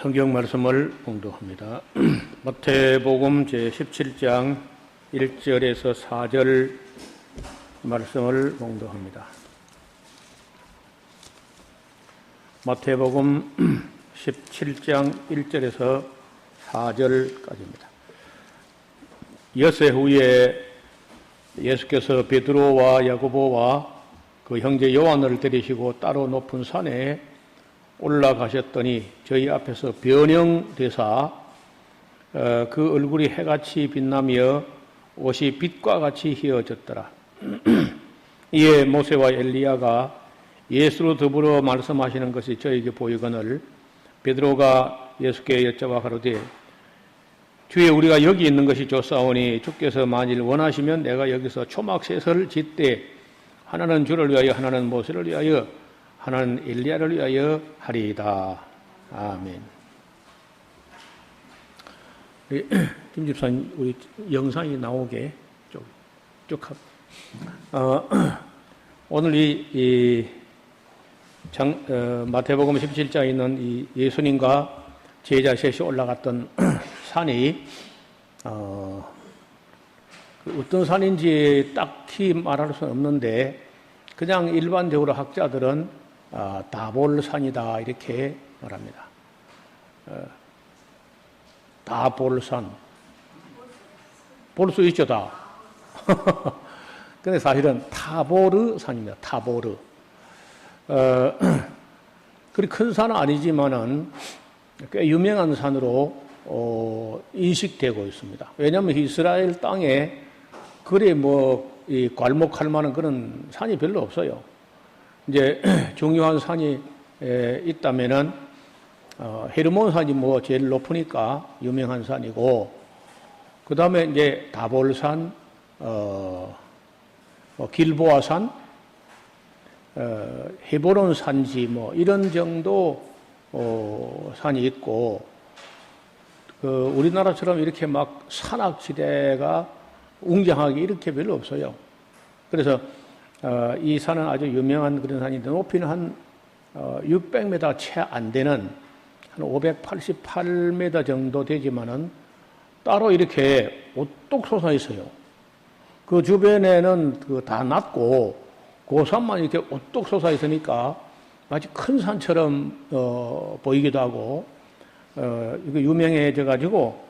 성경 말씀을 봉독합니다. 마태복음 제17장 1절에서 4절 말씀을 봉독합니다. 마태복음 17장 1절에서 4절까지입니다. 엿새 후에 예수께서 베드로와 야고보와 그 형제 요한을 데리시고 따로 높은 산에 올라가셨더니 저희 앞에서 변형되사 그 얼굴이 해같이 빛나며 옷이 빛과 같이 휘어졌더라. 이에 모세와 엘리야가 예수로 더불어 말씀하시는 것이 저에게 보이거늘 베드로가 예수께 여쭤봐 가로되 주여 우리가 여기 있는 것이 좋사오니 주께서 만일 원하시면 내가 여기서 초막셋을 짓되 하나는 주를 위하여 하나는 모세를 위하여 하나는 엘리야를 위하여 하리이다. 아멘. 김 집사님, 우리 영상이 나오게 쭉 오늘 마태복음 17장에 있는 이 예수님과 제자 셋이 올라갔던 산이 어떤 산인지 딱히 말할 수는 없는데 그냥 일반적으로 학자들은 다볼산이다 이렇게 말합니다. 다볼산 볼 수 있죠 다. 근데 사실은 타보르 산입니다. 타보르. 그리 큰 산은 아니지만은 꽤 유명한 산으로 인식되고 있습니다. 왜냐하면 이스라엘 땅에 그리 이 괄목할 만한 그런 산이 별로 없어요. 이제 중요한 산이 있다면은 헤르몬 산이 제일 높으니까 유명한 산이고, 그 다음에 이제 다볼산, 길보아산, 헤보론 산지 이런 정도 산이 있고, 우리나라처럼 이렇게 막 산악지대가 웅장하게 이렇게 별로 없어요. 그래서 이 산은 아주 유명한 그런 산인데 높이는 한 600m 채 안 되는 한 588m 정도 되지만은 따로 이렇게 오뚝 솟아 있어요. 그 주변에는 다 낮고 그 산만 이렇게 오뚝 솟아 있으니까 마치 큰 산처럼 보이기도 하고 이거 유명해져 가지고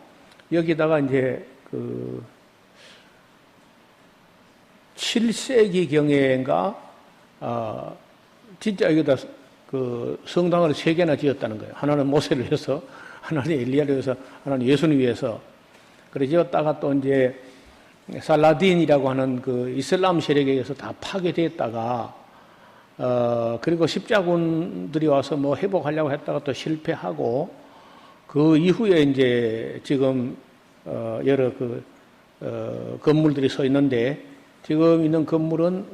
여기다가 이제 7세기 경에인가 진짜 여기다 성당을 3개나 지었다는 거예요. 하나는 모세를 위해서, 하나는 엘리야를 위해서, 하나는 예수를 위해서. 그래 지었다가 또 이제 살라딘이라고 하는 그 이슬람 세력에 의해서 다 파괴됐다가 그리고 십자군들이 와서 회복하려고 했다가 또 실패하고 그 이후에 이제 지금 여러 건물들이 서 있는데 지금 있는 건물은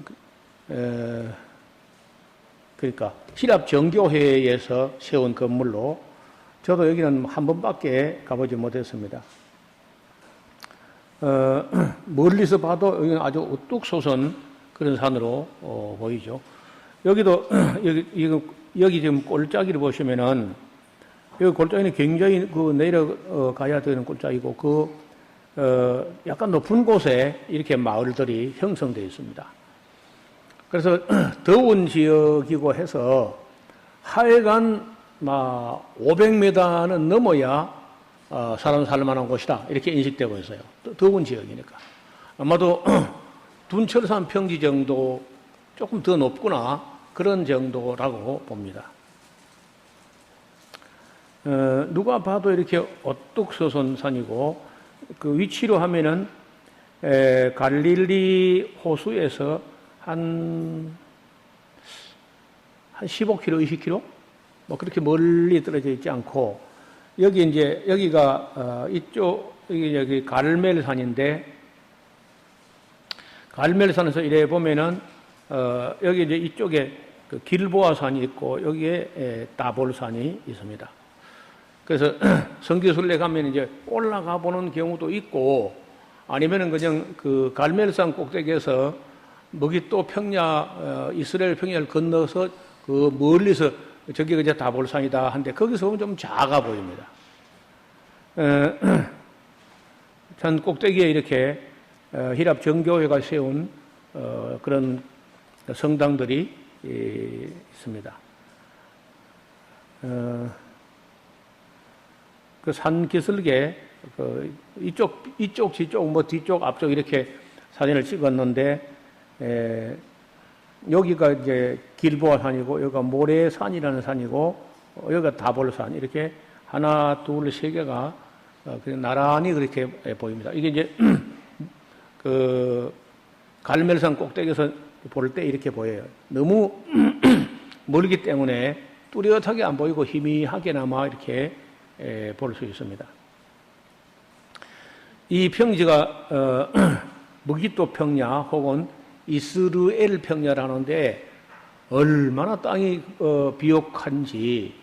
그러니까希腊 정교회에서 세운 건물로 저도 여기는 한 번밖에 가보지 못했습니다. 멀리서 봐도 여기는 아주 우뚝 솟은 그런 산으로 보이죠. 여기도 여기 지금 골짜기를 보시면은 여기 골짜기는 굉장히 내려가야 되는 골짜기고 약간 높은 곳에 이렇게 마을들이 형성되어 있습니다. 그래서 더운 지역이고 해서 하여간 500m는 넘어야 사람 살 만한 곳이다 이렇게 인식되고 있어요. 더운 지역이니까. 아마도 둔철산 평지 정도 조금 더 높구나 그런 정도라고 봅니다. 누가 봐도 이렇게 오뚝 솟은 산이고 그 위치로 하면은 갈릴리 호수에서 한 15km, 20km? 그렇게 멀리 떨어져 있지 않고, 여기가 여기 갈멜산인데, 갈멜산에서 이래 보면은, 여기 이제 이쪽에 길보아산이 있고, 여기에 다볼산이 있습니다. 그래서 성지순례 가면 이제 올라가 보는 경우도 있고, 아니면은 그냥 갈멜산 꼭대기에서 먹이또 평야, 이스라엘 평야를 건너서 멀리서 저기가 이제 다볼산이다 한데 거기서 보면 좀 작아 보입니다. 산 꼭대기에 이렇게 히랍 정교회가 세운 그런 성당들이 있습니다. 그 산 기슭에 이쪽, 뒤쪽, 뭐 뒤쪽, 앞쪽 이렇게 사진을 찍었는데 여기가 이제 길보아 산이고 여기가 모래산이라는 산이고 여기가 다볼산 이렇게 하나, 둘, 세 개가 나란히 그렇게 보입니다. 이게 이제 그 갈멜산 꼭대기에서 볼 때 이렇게 보여요. 너무 멀기 때문에 뚜렷하게 안 보이고 희미하게나마 이렇게 볼 수 있습니다. 이 평지가 무기또 평야 혹은 이스르엘 평야라는데 얼마나 땅이 비옥한지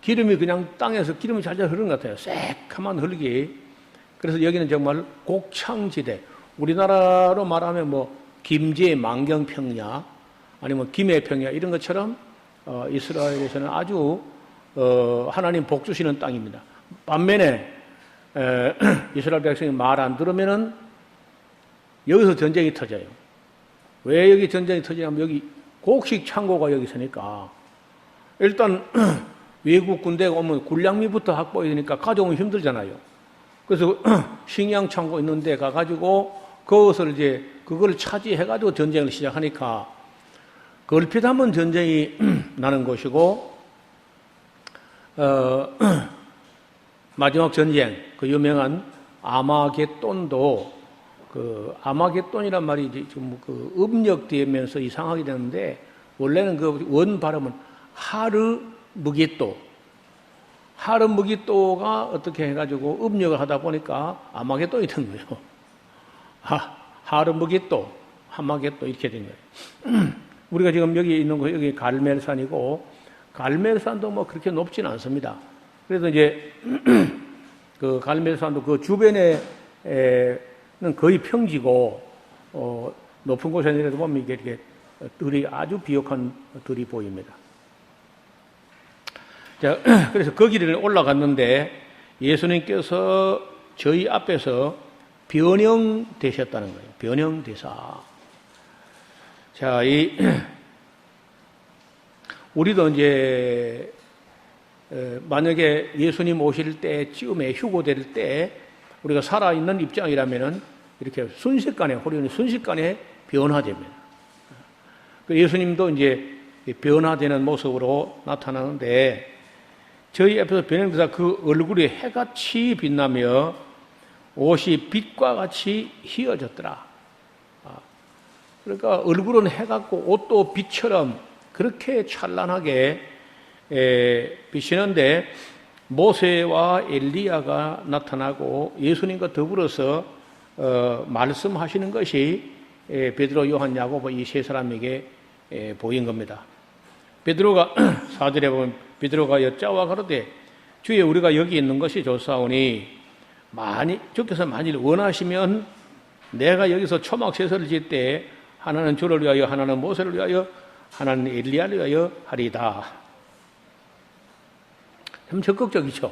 기름이 그냥 땅에서 기름이 잘잘 흐르는 것 같아요. 새카만 흙이. 그래서 여기는 정말 곡창지대. 우리나라로 말하면 뭐 김제 만경평야 아니면 김해평야 이런 것처럼 이스라엘에서는 아주 하나님 복 주시는 땅입니다. 반면에 이스라엘 백성이 말 안 들으면은 여기서 전쟁이 터져요. 왜 여기 전쟁이 터지냐면 여기 곡식 창고가 여기 있으니까 일단 외국 군대가 오면 군량미부터 확보해야 되니까 가져오면 힘들잖아요. 그래서 식량 창고 있는 데 가가지고 그것을 이제 그걸 차지해가지고 전쟁을 시작하니까 걸핏하면 전쟁이 나는 것이고 마지막 전쟁 그 유명한 아마겟돈도 그 아마겟돈이란 말이 이제 좀 그 음력되면서 이상하게 되는데 원래는 그 원 발음은 하르무기또가 어떻게 해가지고 음력을 하다 보니까 아마겟돈이 된 거예요. 하르무기또, 하마겟도 이렇게 된 거예요. 우리가 지금 여기 있는 거 여기 갈멜산이고 갈멜산도 뭐 그렇게 높지는 않습니다. 그래서 이제 그 갈멜산도 그 주변에는 거의 평지고 높은 곳에 내려다 보면 이게 들이 아주 비옥한 들이 보입니다. 자, 그래서 거기를 올라갔는데 예수님께서 저희 앞에서 변형되셨다는 거예요. 변형대사. 자, 우리도 이제 만약에 예수님 오실 때쯤에 휴고될 때 우리가 살아있는 입장이라면은 이렇게 순식간에 호련히 순식간에 변화됩니다. 예수님도 이제 변화되는 모습으로 나타나는데 저희 앞에서 변형되사 그 얼굴이 해같이 빛나며 옷이 빛과 같이 희어졌더라. 그러니까 얼굴은 해같고 옷도 빛처럼 그렇게 찬란하게 비치는데 모세와 엘리야가 나타나고 예수님과 더불어서 말씀하시는 것이 베드로, 요한, 야고보 이 세 사람에게 보인 겁니다. 베드로가 사절에 보면 베드로가 여짜와 가로되 주여 우리가 여기 있는 것이 좋사오니 주께서 만일 원하시면 내가 여기서 초막세서를 지을 때 하나는 주를 위하여 하나는 모세를 위하여 하나는 엘리야를 위하여 하리다. 참 적극적이죠.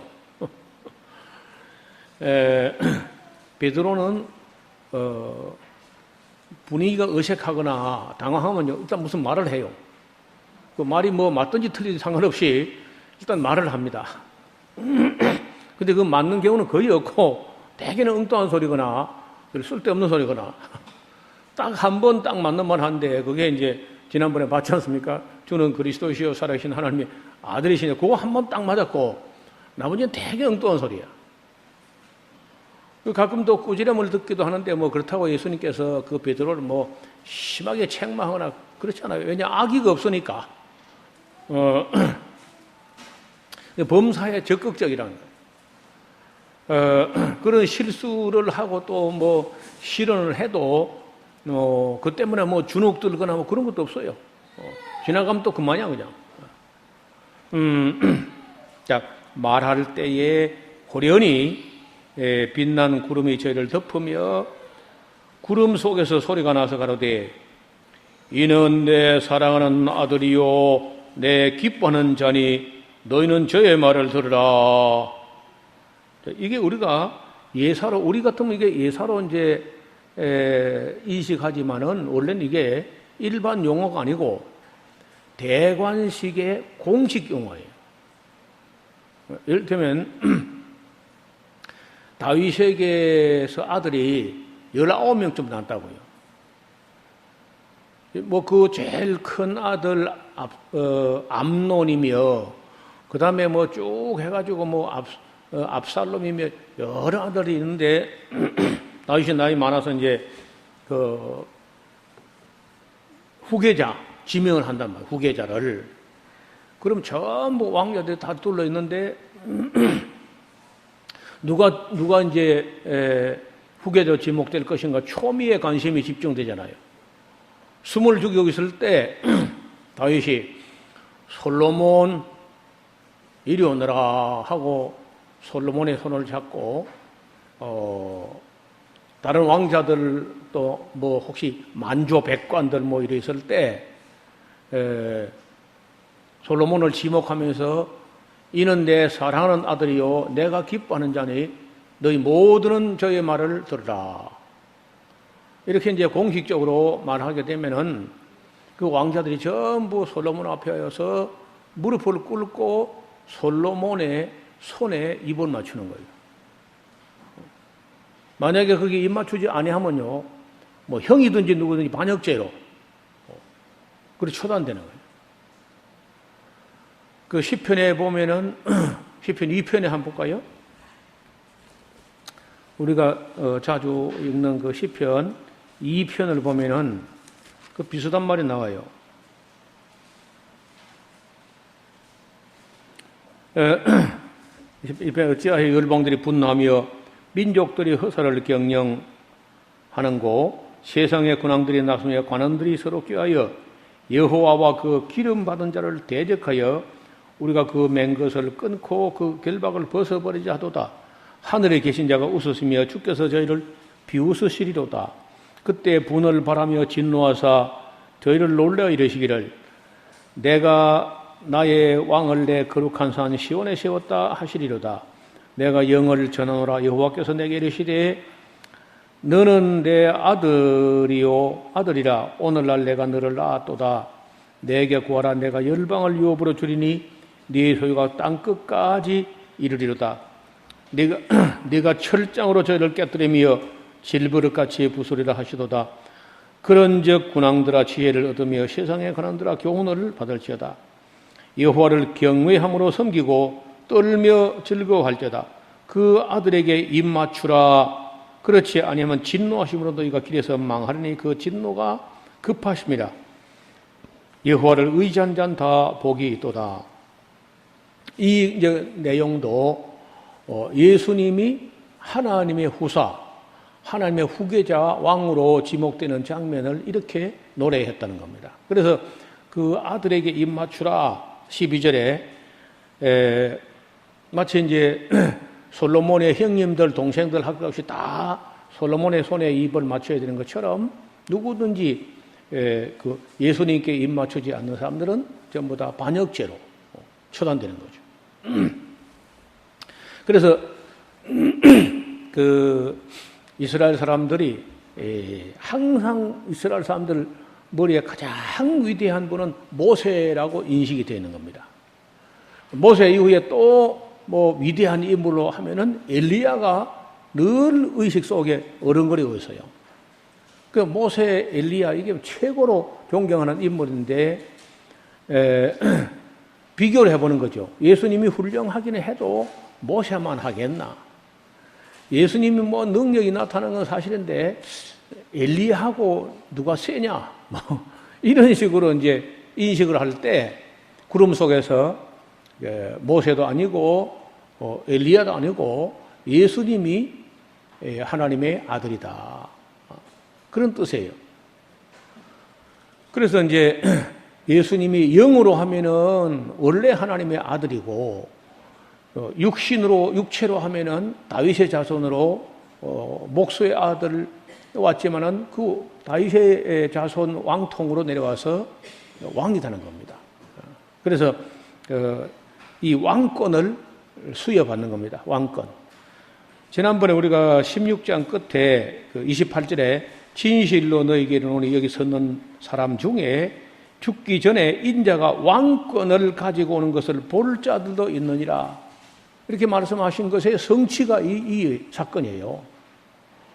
베드로는 분위기가 어색하거나 당황하면 일단 무슨 말을 해요. 그 말이 뭐 맞든지 틀리든지 상관없이 일단 말을 합니다. 근데 그 맞는 경우는 거의 없고 대개는 엉뚱한 소리거나 쓸데없는 소리거나 딱 한 번 딱 맞는 말 하는데 그게 이제 지난번에 봤지 않습니까? 주는 그리스도시요 살아계신 하나님의 아들이시네. 그거 한 번 딱 맞았고 나머지는 되게 엉뚱한 소리야. 가끔 또 꾸지람을 듣기도 하는데 뭐 그렇다고 예수님께서 그 베드로를 뭐 심하게 책망하거나 그렇잖아요. 왜냐 악의가 없으니까. 범사에 적극적이라는 거예요. 그런 실수를 하고 또 뭐 실언을 해도 그 때문에 뭐 주눅 들거나 뭐 그런 것도 없어요. 지나가면 또 그만이야 그냥. 자, 말할 때에 호련히 빛나는 구름이 저희를 덮으며 구름 속에서 소리가 나서 가로되 이는 내 사랑하는 아들이요 내 기뻐하는 자니 너희는 저의 말을 들으라. 이게 우리가 예사로, 우리 같으면 이게 예사로 이제 인식하지만은 원래는 이게 일반 용어가 아니고 대관식의 공식 용어예요. 이를테면 다윗에게서 아들이 19명쯤 낳았다고요. 뭐 그 제일 큰 아들 암논이며 그 다음에 뭐 쭉 해가지고 뭐 압살롬이며 여러 아들이 있는데 다윗이 나이 많아서 이제 그 후계자 지명을 한단 말이에요. 후계자를. 그럼 전부 왕자들이 다 둘러 있는데 누가 이제 후계자로 지목될 것인가 초미의 관심이 집중되잖아요. 숨을 죽이고 있을 때 다윗이 솔로몬 이리 오너라 하고 솔로몬의 손을 잡고 다른 왕자들도 뭐 혹시 만조 백관들 뭐 이래 있을 때 솔로몬을 지목하면서 이는 내 사랑하는 아들이요 내가 기뻐하는 자니 너희 모두는 저의 말을 들으라. 이렇게 이제 공식적으로 말하게 되면은 그 왕자들이 전부 솔로몬 앞에 와서 무릎을 꿇고 솔로몬의 손에 입을 맞추는 거예요. 만약에 그게 입 맞추지 아니하면요, 뭐 형이든지 누구든지 반역죄로 그렇게 처단되는 거예요. 그 시편에 보면은 시편 2편에 한번 볼까요? 우리가 자주 읽는 그 시편 2편을 보면은 그 비슷한 말이 나와요. 이편 어찌하여 열방들이 분노하며 민족들이 허사를 경영하는고 세상의 군왕들이 나서며 관원들이 서로 꾀하여 여호와와 그 기름 받은 자를 대적하여 우리가 그 맨 것을 끊고 그 결박을 벗어버리자 하도다. 하늘에 계신 자가 웃으시며 주께서 저희를 비웃으시리로다. 그때 분을 바라며 진노하사 저희를 놀라 이르시기를 내가 나의 왕을 내 거룩한 산 시온에 세웠다 하시리로다. 내가 영을 전하노라. 여호와께서 내게 이르시되 너는 내 아들이라. 오늘날 내가 너를 낳았도다. 내게 구하라. 내가 열방을 유업으로 주리니 네 소유가 땅 끝까지 이르리로다. 네가 철장으로 저희를 깨뜨리며 질버릇같이 부수리라 하시도다. 그런즉 군왕들아 지혜를 얻으며 세상의 관원들아 교훈을 받을지어다. 여호와를 경외함으로 섬기고 떨며 즐거워할지어다. 그 아들에게 입 맞추라. 그렇지 아니하면 진노하심으로 너희가 길에서 망하리니 그 진노가 급하심이라. 여호와를 의지한 자는 다 복이 있도다. 이 이제 내용도 예수님이 하나님의 후사, 하나님의 후계자 왕으로 지목되는 장면을 이렇게 노래했다는 겁니다. 그래서 그 아들에게 입 맞추라 12절에 마치 이제 솔로몬의 형님들, 동생들 할 것 없이 다 솔로몬의 손에 입을 맞춰야 되는 것처럼 누구든지 그 예수님께 입 맞추지 않는 사람들은 전부 다 반역죄로 처단되는 거죠. 그래서 그 이스라엘 사람들이 항상 이스라엘 사람들 머리에 가장 위대한 분은 모세라고 인식이 되는 겁니다. 모세 이후에 또 뭐 위대한 인물로 하면은 엘리야가 늘 의식 속에 어른거리고 있어요. 그 모세, 엘리야 이게 최고로 존경하는 인물인데 비교를 해보는 거죠. 예수님이 훌륭하기는 해도 모세만 하겠나? 예수님이 뭐 능력이 나타나는 건 사실인데 엘리야하고 누가 세냐? 뭐 이런 식으로 이제 인식을 할 때 구름 속에서 모세도 아니고 엘리야도 아니고 예수님이 하나님의 아들이다. 그런 뜻이에요. 그래서 이제 예수님이 영으로 하면은 원래 하나님의 아들이고 육체로 하면은 다윗의 자손으로 목수의 아들 왔지만은 그 다윗의 자손 왕통으로 내려와서 왕이 되는 겁니다. 그래서 이 왕권을 수여받는 겁니다. 왕권. 지난번에 우리가 16장 끝에 28절에 진실로 너희에게 이르노니 여기 섰는 사람 중에 죽기 전에 인자가 왕권을 가지고 오는 것을 볼 자들도 있느니라. 이렇게 말씀하신 것의 성취가 이 사건이에요.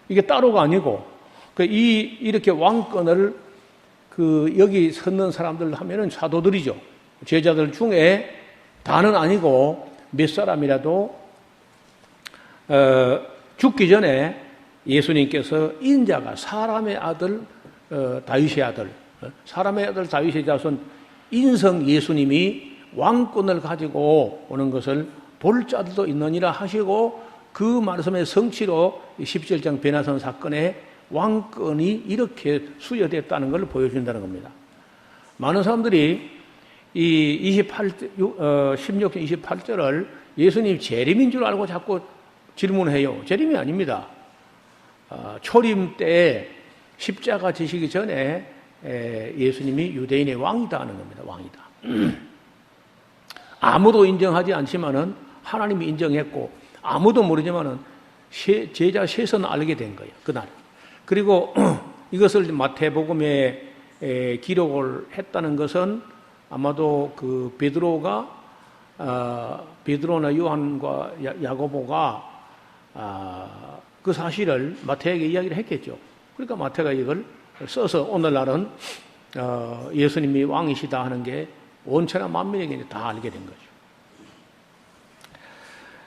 이게 따로가 아니고, 이렇게 왕권을 여기 섰는 사람들 하면은 사도들이죠. 제자들 중에 다는 아니고 몇 사람이라도 죽기 전에 예수님께서 인자가 사람의 아들, 다윗의 아들, 사람의 아들 다윗의 자손 인성 예수님이 왕권을 가지고 오는 것을 볼 자들도 있느니라 하시고 그 말씀의 성취로 17장 베나선 사건의 왕권이 이렇게 수여됐다는 걸 보여준다는 겁니다. 많은 사람들이 이 16장 28절을 예수님 재림인 줄 알고 자꾸 질문해요. 재림이 아닙니다. 초림 때 십자가 지시기 전에 예수님이 유대인의 왕이다 하는 겁니다. 왕이다. 아무도 인정하지 않지만은 하나님이 인정했고 아무도 모르지만은 제자 셋은 알게 된 거예요. 그날. 그리고 이것을 마태복음에 기록을 했다는 것은 아마도 베드로나 요한과 야고보가 그 사실을 마태에게 이야기를 했겠죠. 그러니까 마태가 이걸 써서 오늘날은 예수님이 왕이시다 하는 게 온 천하 만민에게 다 알게 된 거죠.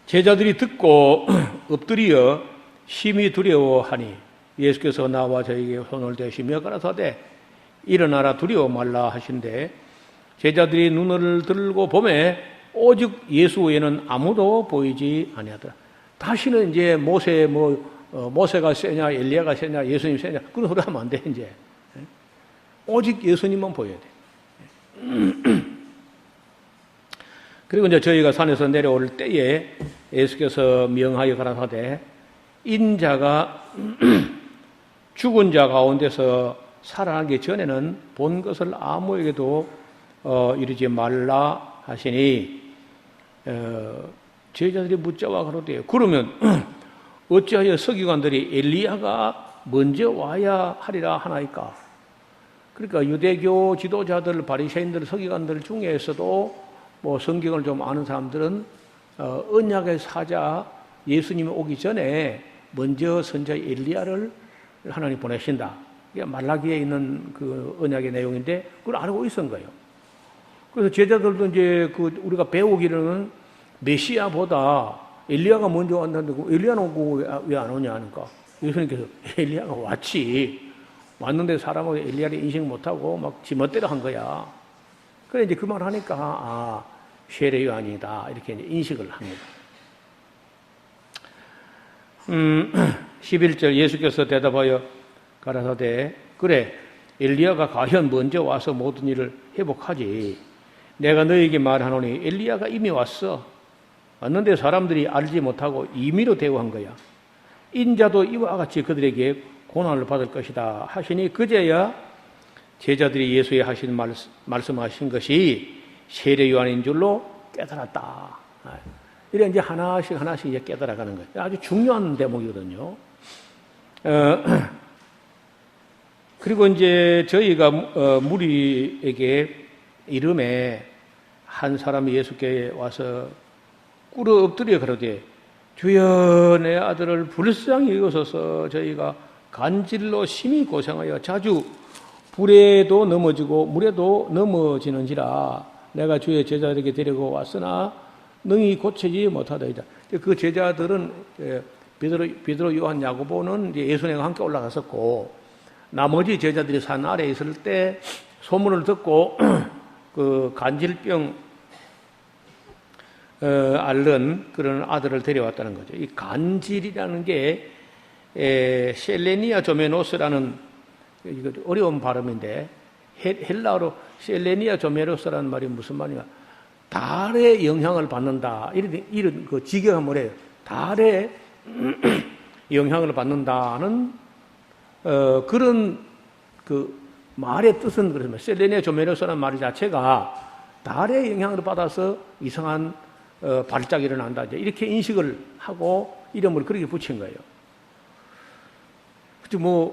제자들이 듣고 엎드려 심히 두려워하니 예수께서 나와 저에게 손을 대시며 가라사대 일어나라 두려워 말라 하신대 제자들이 눈을 들고 보매 오직 예수 외에는 아무도 보이지 아니하더라. 다시는 이제 모세가 세냐 엘리야가 세냐 예수님 세냐 그런 소리 하면 안 돼. 이제 오직 예수님만 보여야 돼. 그리고 이제 저희가 산에서 내려올 때에 예수께서 명하여 가라사대 인자가 죽은 자 가운데서 살아나기 전에는 본 것을 아무에게도 이르지 말라 하시니 제자들이 묻자와 가로되 그러면 어찌하여 서기관들이 엘리야가 먼저 와야 하리라 하나이까. 그러니까 유대교 지도자들 바리새인들 서기관들 중에서도 뭐 성경을 좀 아는 사람들은 언약의 사자 예수님이 오기 전에 먼저 선자 엘리야를 하나님 보내신다. 이게 말라기에 있는 그 언약의 내용인데 그걸 알고 있었던 거예요. 그래서 제자들도 이제 우리가 배우기로는 메시아보다 엘리야가 먼저 왔는데 엘리야는 오고 왜 안 오냐 하니까 예수님께서 엘리야가 왔지. 왔는데 사람은 엘리야를 인식 못하고 막 지멋대로 한 거야. 그래 이제 그 말 하니까 세례 요한이다 이렇게 이제 인식을 합니다. 11절 예수께서 대답하여 가라사대 그래 엘리야가 과연 먼저 와서 모든 일을 회복하지. 내가 너에게 말하노니 엘리야가 이미 왔는데 사람들이 알지 못하고 임의로 대우한 거야. 인자도 이와 같이 그들에게 고난을 받을 것이다 하시니 그제야 제자들이 예수의 하신 말씀하신 것이 세례 요한인 줄로 깨달았다. 이래 이제 하나씩 이제 깨달아가는 거예요. 아주 중요한 대목이거든요. 그리고 이제 저희가 무리에게 이름에 한 사람이 예수께 와서 꿇어 엎드려 그러되 주여 내 아들을 불쌍히 여기소서 저희가 간질로 심히 고생하여 자주 불에도 넘어지고 물에도 넘어지는지라 내가 주의 제자들에게 데리고 왔으나 능히 고치지 못하더이다. 그 제자들은 베드로 요한 야고보는 이제 예수님과 함께 올라갔었고 나머지 제자들이 산 아래에 있을 때 소문을 듣고 그 간질병 앓는 그런 아들을 데려왔다는 거죠. 이 간질이라는 게 셀레니아 조메노스라는 이거 어려운 발음인데 헬라어로 셀레니아 조메노스라는 말이 무슨 말이냐? 달의 영향을 받는다. 이런 그 직역을 해요. 달의 영향을 받는다는 그런 그 말의 뜻은 그렇습니다. 셀레니아 조메노스라는 말 자체가 달의 영향을 받아서 이상한 발작이 일어난다. 이렇게 인식을 하고 이름을 그렇게 붙인 거예요.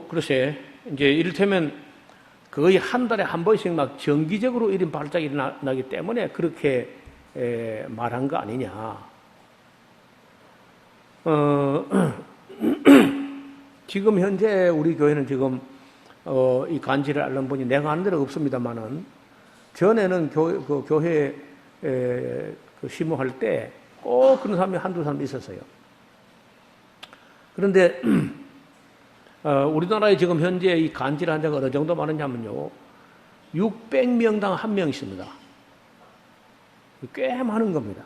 글쎄, 이제 이를테면 거의 한 달에 한 번씩 막 정기적으로 이런 발작이 일어나기 때문에 그렇게 말한 거 아니냐. 지금 현재 우리 교회는 지금 이 간지를 앓는 분이 내가 아는 데는 없습니다만은 전에는 교회 심호할 때 꼭 그런 사람이 한두 사람 있었어요. 그런데 우리나라에 지금 현재 이 간질 환자가 어느 정도 많으냐면요, 600명당 1명 있습니다. 꽤 많은 겁니다.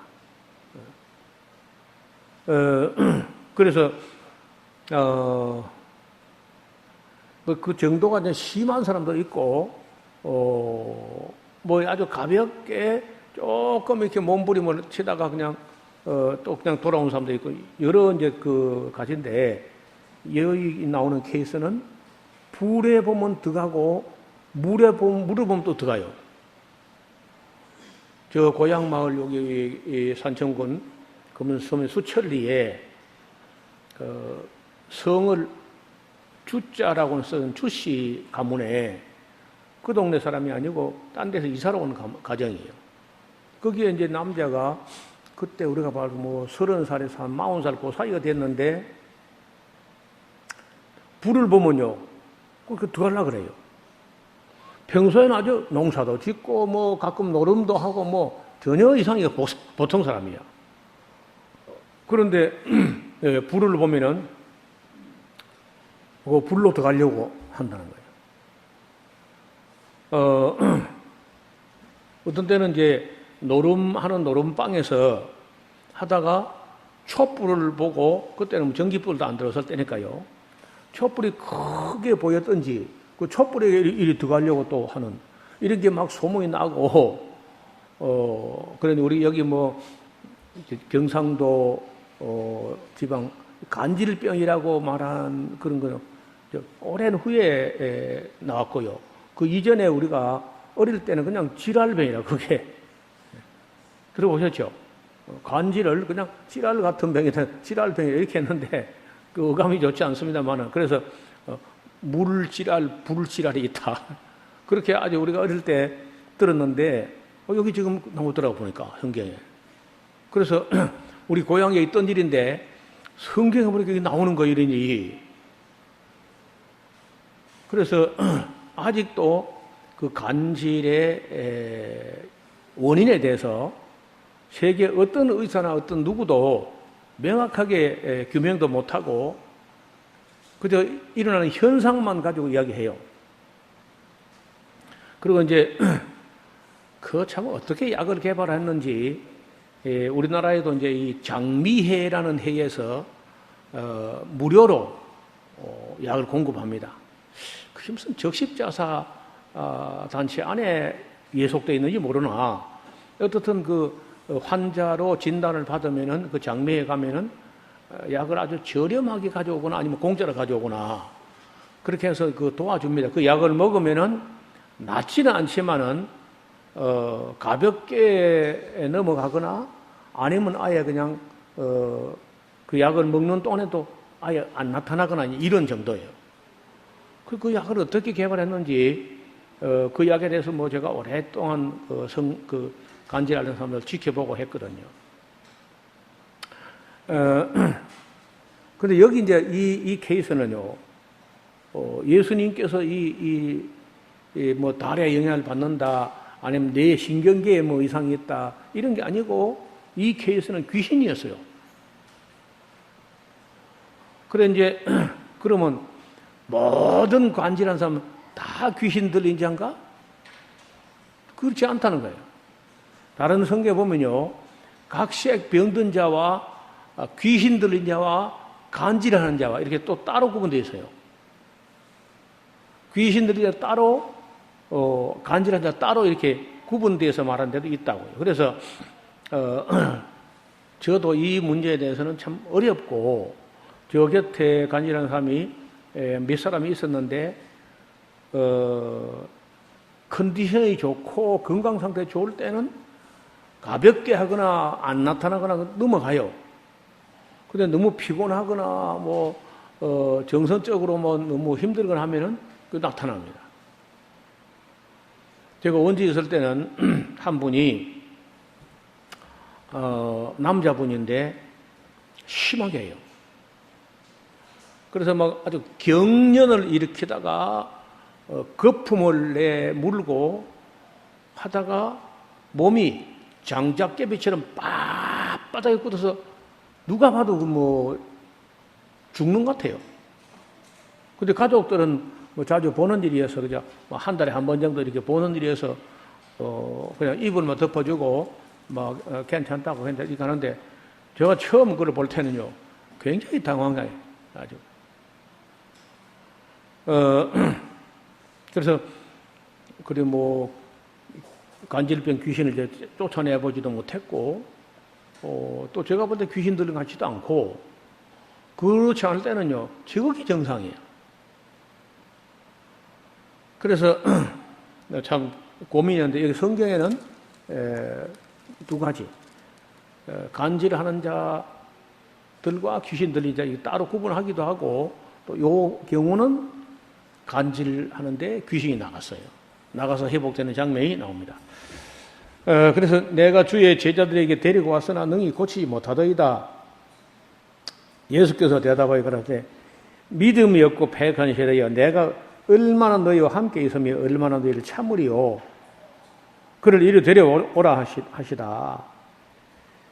그래서 그 정도가 이제 심한 사람도 있고, 뭐 아주 가볍게 조금 이렇게 몸부림을 치다가 그냥 또 그냥 돌아온 사람도 있고, 여러 이제 그 가지인데, 여기 나오는 케이스는 불에 보면 들어가고 물에 보면 또 들어가요. 저 고향 마을 여기 산청군 금은섬의 수천리에 그 성을 주자라고 쓰는 주씨 가문에 그 동네 사람이 아니고 딴 데서 이사를 온 가정이에요. 거기에 이제 남자가 그때 우리가 봐도 뭐 30살에서 한 40살 그 사이가 됐는데 불을 보면요, 그렇게 들어가려고 그래요. 평소에는 아주 농사도 짓고 뭐 가끔 노름도 하고 뭐 전혀 이상이 보통 사람이야. 그런데 불을 보면은 그 불로 들어가려고 한다는 거예요. 어떤 때는 이제 노름하는 노름방에서 하다가 촛불을 보고, 그때는 전기불도 안 들어설 때니까요, 촛불이 크게 보였던지 그 촛불에 이리 들어가려고 또 하는 이런 게 막 소문이 나고, 그런데 우리 여기 뭐 경상도 지방 간질병이라고 말한 그런 거는 오랜 후에 나왔고요. 그 이전에 우리가 어릴 때는 그냥 지랄병이라고 그게 들어보셨죠? 간질을 그냥 지랄 같은 병이다, 지랄병 이렇게 했는데 그 어감이 좋지 않습니다만은, 그래서 물지랄, 불지랄이 있다. 그렇게 아주 우리가 어릴 때 들었는데, 여기 지금 나오더라고 보니까, 성경에. 그래서 우리 고향에 있던 일인데, 성경에 보니까 여기 나오는 거 이러니. 그래서 아직도 그 간질의 원인에 대해서 세계 어떤 의사나 어떤 누구도 명확하게 규명도 못하고 그저 일어나는 현상만 가지고 이야기해요. 그리고 이제 그 참 어떻게 약을 개발했는지, 우리나라에도 이제 이 장미회라는 회에서 무료로 약을 공급합니다. 그게 무슨 적십자사 단체 안에 예속되어 있는지 모르나, 어떻든 그 환자로 진단을 받으면은 그 장미에 가면은 약을 아주 저렴하게 가져오거나 아니면 공짜로 가져오거나 그렇게 해서 그 도와줍니다. 그 약을 먹으면은 낫지는 않지만은 가볍게 넘어가거나 아니면 아예 그냥 그 약을 먹는 동안에도 아예 안 나타나거나 이런 정도예요. 그 약을 어떻게 개발했는지 그 약에 대해서 뭐 제가 오랫동안 간질 앓는 사람들 지켜보고 했거든요. 근데 여기 이제 이 케이스는요, 예수님께서 뭐 달에 영향을 받는다, 아니면 내 신경계에 뭐 이상이 있다, 이런 게 아니고, 이 케이스는 귀신이었어요. 그래, 이제, 그러면 모든 간질한 사람은 다 귀신 들린 자인가? 그렇지 않다는 거예요. 다른 성경에 보면요, 각색 병든 자와 귀신 들린 자와 간질하는 자와 이렇게 또 따로 구분되어 있어요. 귀신 들린 자 따로, 간질하는 자 따로 이렇게 구분되어서 말하는 데도 있다고요. 그래서 저도 이 문제에 대해서는 참 어렵고, 저 곁에 간질하는 사람이 몇 사람이 있었는데, 컨디션이 좋고 건강 상태 좋을 때는 가볍게 하거나 안 나타나거나 넘어가요. 근데 너무 피곤하거나 정서적으로 너무 힘들거나 하면은 그 나타납니다. 제가 원주에 있을 때는 한 분이 남자분인데 심하게 해요. 그래서 막 아주 경련을 일으키다가 거품을 내물고 하다가 몸이 장작개비처럼 빳빳하게 굳어서 누가 봐도 죽는 것 같아요. 근데 가족들은 자주 보는 일이어서 그냥 한 달에 한 번 정도 이렇게 보는 일이어서 그냥 이불만 덮어주고 괜찮다고 이렇게 하는데 제가 처음 그걸 볼 때는요 굉장히 당황해요. 아주. 그래서 간질병 귀신을 이제 쫓아내보지도 못했고 또 제가 볼 때 귀신 들린 것 같지도 않고 그렇지 않을 때는요 지극히 정상이에요. 그래서 참 고민이었는데 여기 성경에는 두 가지 간질하는 자들과 귀신 들린 자 따로 구분하기도 하고 또 요 경우는 간질하는데 귀신이 나가서 회복되는 장면이 나옵니다. 그래서 내가 주의 제자들에게 데리고 왔으나 능히 고치지 못하더이다. 예수께서 대답하여 그러되 믿음이 없고 패역한 세대여 내가 얼마나 너희와 함께 있으며 얼마나 너희를 참으리요. 그를 이리 데려오라 하시다.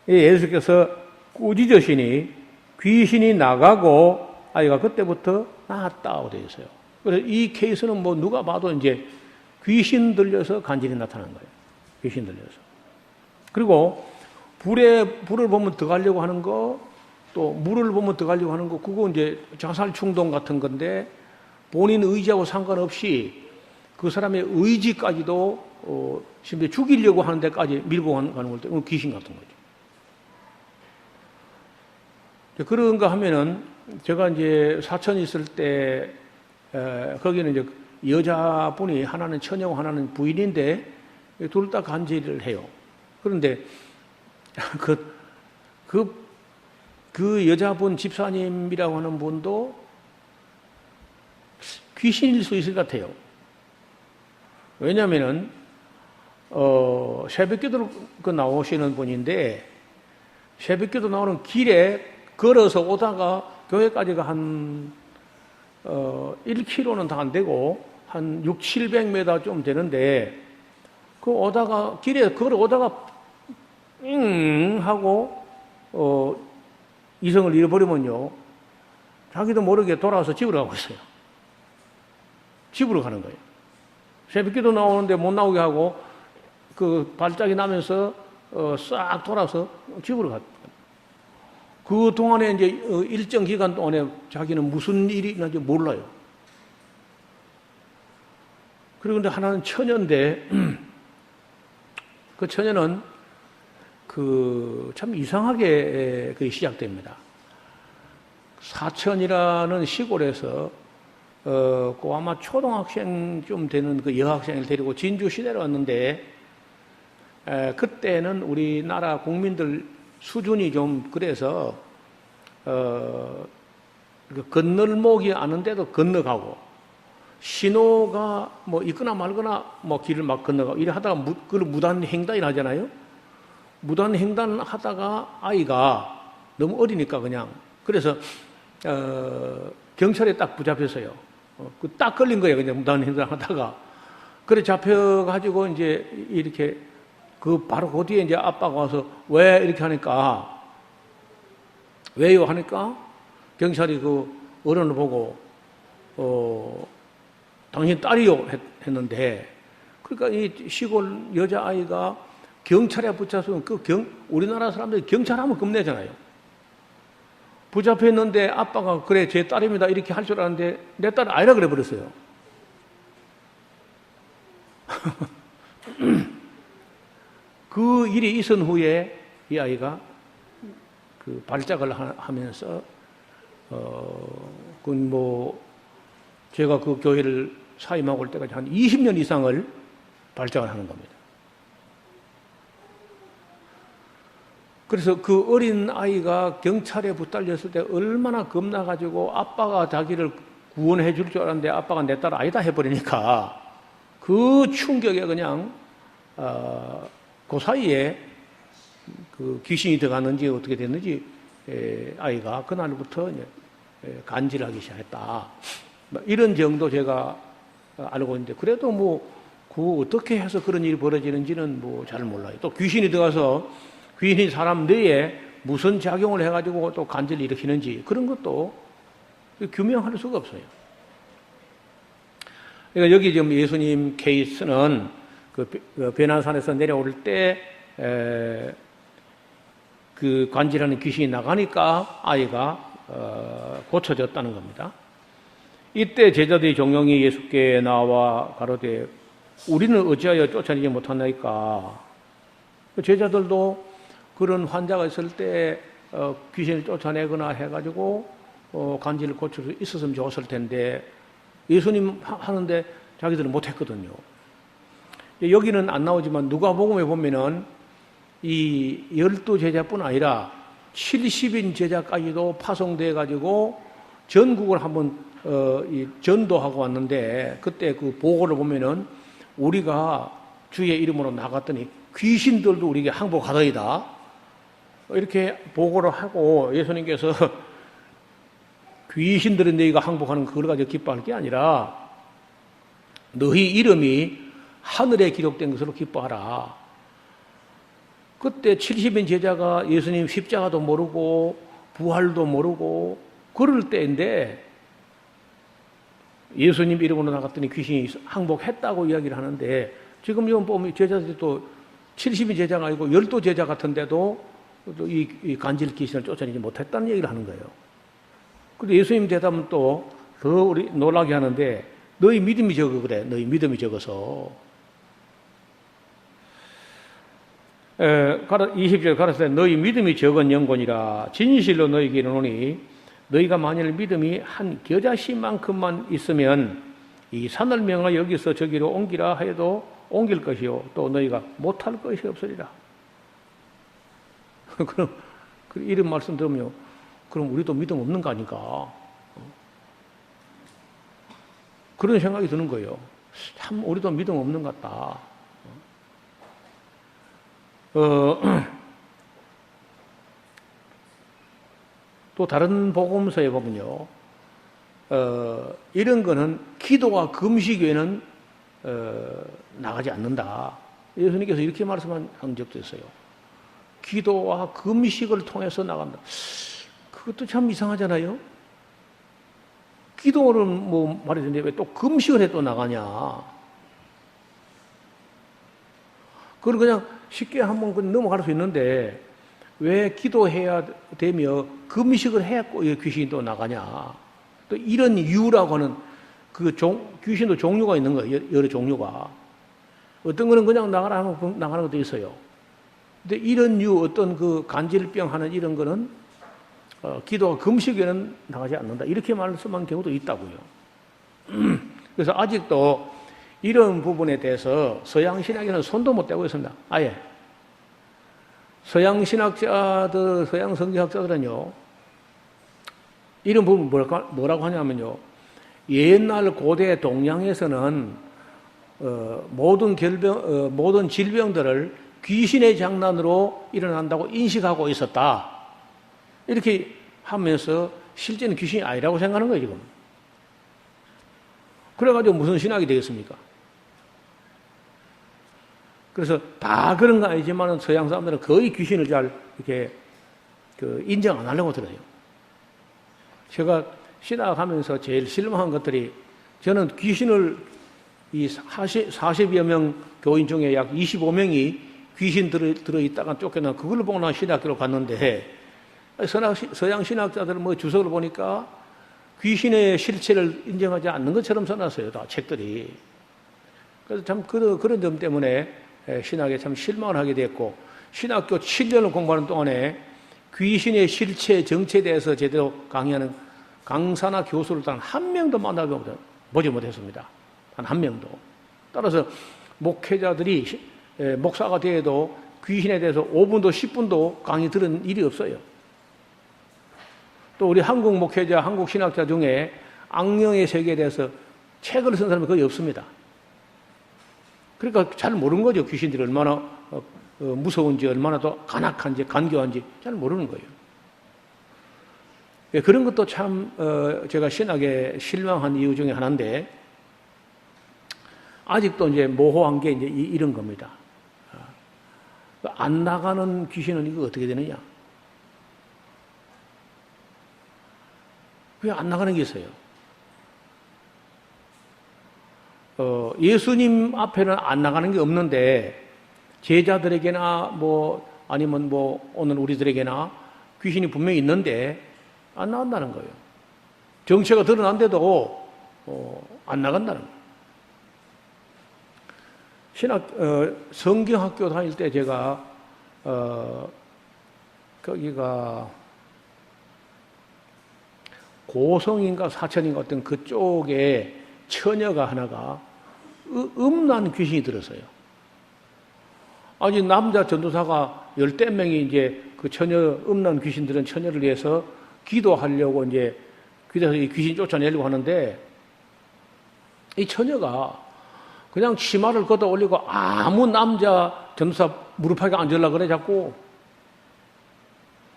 예수께서 꾸짖으시니 귀신이 나가고 아이가 그때부터 나았다고 되어 있어요. 그래서 이 케이스는 누가 봐도 이제 귀신 들려서 간질이 나타나는 거예요. 귀신 들려서. 그리고 불을 보면 들어가려고 하는 거, 또 물을 보면 들어가려고 하는 거, 그거 이제 자살 충동 같은 건데 본인 의지하고 상관없이 그 사람의 의지까지도 심지어 죽이려고 하는 데까지 밀고 가는 걸 귀신 같은 거죠. 그런가 하면은 제가 이제 사천에 있을 때 거기는 이제 여자분이 하나는 처녀고 하나는 부인인데 둘 다 간질을 해요. 그런데 그 여자분 집사님이라고 하는 분도 귀신일 수 있을 것 같아요. 왜냐하면은 새벽기도 나오시는 분인데 새벽기도 나오는 길에 걸어서 오다가 교회까지가 한 1km는 다 안 되고 한 600-700m 좀 되는데 그 오다가 길에 걸어오다가 하고 이성을 잃어버리면요 자기도 모르게 돌아와서 집으로 가고 있어요. 집으로 가는 거예요. 새벽기도 나오는데 못 나오게 하고 그 발작이 나면서 싹 돌아서 집으로 갔. 그 동안에 이제 일정 기간 동안에 자기는 무슨 일이 있는지 몰라요. 그리고 근데 하나는 처녀인데 그 처녀는 참 이상하게 그게 시작됩니다. 사천이라는 시골에서 그 아마 초등학생 좀 되는 그 여학생을 데리고 진주 시대로 왔는데 그때는 우리나라 국민들 수준이 좀 그래서 건널목이 아는데도 건너가고 신호가 있거나 말거나 길을 막 건너가고 이래 하다가 그걸 무단횡단이라 하잖아요. 무단횡단 하다가 아이가 너무 어리니까 그냥 그래서 경찰에 딱 붙잡혔어요. 딱 걸린 거예요. 그냥 무단횡단 하다가 그래 잡혀가지고 이제 이렇게 바로 그 뒤에 이제 아빠가 와서 왜 이렇게 하니까 왜요 하니까 경찰이 그 어른을 보고 당신 딸이요 했는데 그러니까 이 시골 여자아이가 경찰에 붙잡으면 우리나라 사람들이 경찰하면 겁내잖아요. 붙잡혔는데 아빠가 그래 제 딸입니다 이렇게 할 줄 알았는데 내 딸 아니라 그래 버렸어요. 그 일이 있은 후에 이 아이가 그 발작을 하면서 제가 그 교회를 사임하고 올 때까지 한 20년 이상을 발작을 하는 겁니다. 그래서 그 어린 아이가 경찰에 붙달렸을 때 얼마나 겁나가지고 아빠가 자기를 구원해 줄 줄 알았는데 아빠가 내 딸 아니다 해버리니까 그 충격에 그냥 그 사이에 그 귀신이 들어갔는지 어떻게 됐는지 아이가 그날부터 이제 간질하기 시작했다. 이런 정도 제가 알고 있는데 그래도 뭐 그 어떻게 해서 그런 일이 벌어지는지는 뭐 잘 몰라요. 또 귀신이 들어가서 귀신이 사람 뇌에 무슨 작용을 해가지고 또 간질을 일으키는지 그런 것도 규명할 수가 없어요. 그러니까 여기 지금 예수님 케이스는 그 변화산에서 내려올 때 그 간질하는 귀신이 나가니까 아이가 고쳐졌다는 겁니다. 이때 제자들이 종용이 예수께 나와 가로되 우리는 어찌하여 쫓아내지 못하나이까. 제자들도 그런 환자가 있을 때 귀신을 쫓아내거나 해가지고 간질을 고칠 수 있었으면 좋았을 텐데 예수님 하는데 자기들은 못했거든요. 여기는 안 나오지만 누가복음에 보면은 이 12제자뿐 아니라 70인 제자까지도 파송돼 가지고 전국을 한번 전도하고 왔는데 그때 그 보고를 보면은 우리가 주의 이름으로 나갔더니 귀신들도 우리에게 항복하더이다. 이렇게 보고를 하고 예수님께서 귀신들은 너희가 항복하는 그걸 가지고 기뻐할 게 아니라 너희 이름이 하늘에 기록된 것으로 기뻐하라. 그때 70인 제자가 예수님 십자가도 모르고 부활도 모르고 그럴 때인데 예수님 이름으로 나갔더니 귀신이 항복했다고 이야기를 하는데 지금 이건 보면 제자들이 또 70인 제자가 아니고 12제자 같은데도 이 간질 귀신을 쫓아내지 못했다는 얘기를 하는 거예요. 그런데 예수님 대답은 또 더 우리 놀라게 하는데 너희 믿음이 적어 그래. 너희 믿음이 적어서. 20절 가라사대 너희 믿음이 적은 영혼이라 진실로 너희에게 이르노니 너희가 만일 믿음이 한 겨자씨만큼만 있으면 이 산을 명하여 여기서 저기로 옮기라 해도 옮길 것이요 또 너희가 못할 것이 없으리라. 그럼 이런 말씀 들으면 그럼 우리도 믿음 없는 거 아닌가? 그런 생각이 드는 거예요. 참 우리도 믿음 없는 것 같다. 또 다른 복음서에 보면요, 이런 거는 기도와 금식 외에는 나가지 않는다. 예수님께서 이렇게 말씀한 적도 있어요. 기도와 금식을 통해서 나간다. 그것도 참 이상하잖아요. 기도는 뭐 말이던데 왜 또 금식을 해 또 나가냐. 그걸 그냥 쉽게 한번 넘어갈 수 있는데 왜 기도해야 되며 금식을 해야 귀신이 또 나가냐. 또 이런 이유라고 하는 귀신도 종류가 있는 거예요. 여러 종류가. 어떤 거는 그냥 나가라 하면 나가는 것도 있어요. 근데 이런 이유 어떤 그 간질병 하는 이런 거는 기도와 금식에는 나가지 않는다. 이렇게 말씀한 경우도 있다고요. 그래서 아직도 이런 부분에 대해서 서양 신학에는 손도 못 대고 있습니다. 아예. 서양 신학자들, 서양 성경학자들은요, 이런 부분 뭐라고 하냐면요, 옛날 고대 동양에서는 모든 질병들을 귀신의 장난으로 일어난다고 인식하고 있었다. 이렇게 하면서 실제는 귀신이 아니라고 생각하는 거예요, 지금. 그래가지고 무슨 신학이 되겠습니까? 그래서 다 그런 건 아니지만 서양 사람들은 거의 귀신을 잘 이렇게 인정 안 하려고 들어요. 제가 신학하면서 제일 실망한 것들이 저는 귀신을 이 40여 명 교인 중에 약 25명이 귀신 들어있다가 쫓겨나 그걸 보고 나 신학교로 갔는데 서양 신학자들은 뭐 주석을 보니까 귀신의 실체를 인정하지 않는 것처럼 써놨어요. 다 책들이. 그래서 참 그런 점 때문에 신학에 참 실망을 하게 됐고 신학교 7년을 공부하는 동안에 귀신의 실체, 정체에 대해서 제대로 강의하는 강사나 교수를 단 한 명도 만나보지 못했습니다. 단 한 명도. 따라서 목회자들이 목사가 되어도 귀신에 대해서 5분도 10분도 강의 들은 일이 없어요. 또 우리 한국 목회자, 한국 신학자 중에 악령의 세계에 대해서 책을 쓴 사람이 거의 없습니다. 그러니까 잘 모르는 거죠. 귀신들이 얼마나 무서운지, 얼마나 더 간악한지, 간교한지 잘 모르는 거예요. 그런 것도 참 제가 신학에 실망한 이유 중에 하나인데, 아직도 이제 모호한 게 이제 이런 겁니다. 안 나가는 귀신은 이거 어떻게 되느냐? 왜 안 나가는 게 있어요? 예수님 앞에는 안 나가는 게 없는데, 제자들에게나 아니면 오늘 우리들에게나 귀신이 분명히 있는데 안 나간다는 거예요. 정체가 드러난데도 안 나간다는 거예요. 성경학교 다닐 때 제가 거기가 고성인가 사천인가 어떤 그쪽에 처녀가 하나가 음란 귀신이 들었어요. 아니 남자 전도사가 10명이 이제 그 음란 귀신 들은 처녀를 위해서 기도하려고 이제 기도해서 이 귀신 쫓아내려고 하는데, 이 처녀가 그냥 치마를 걷어 올리고 아무 남자 전도사 무릎하게 앉으려고 그래 자꾸.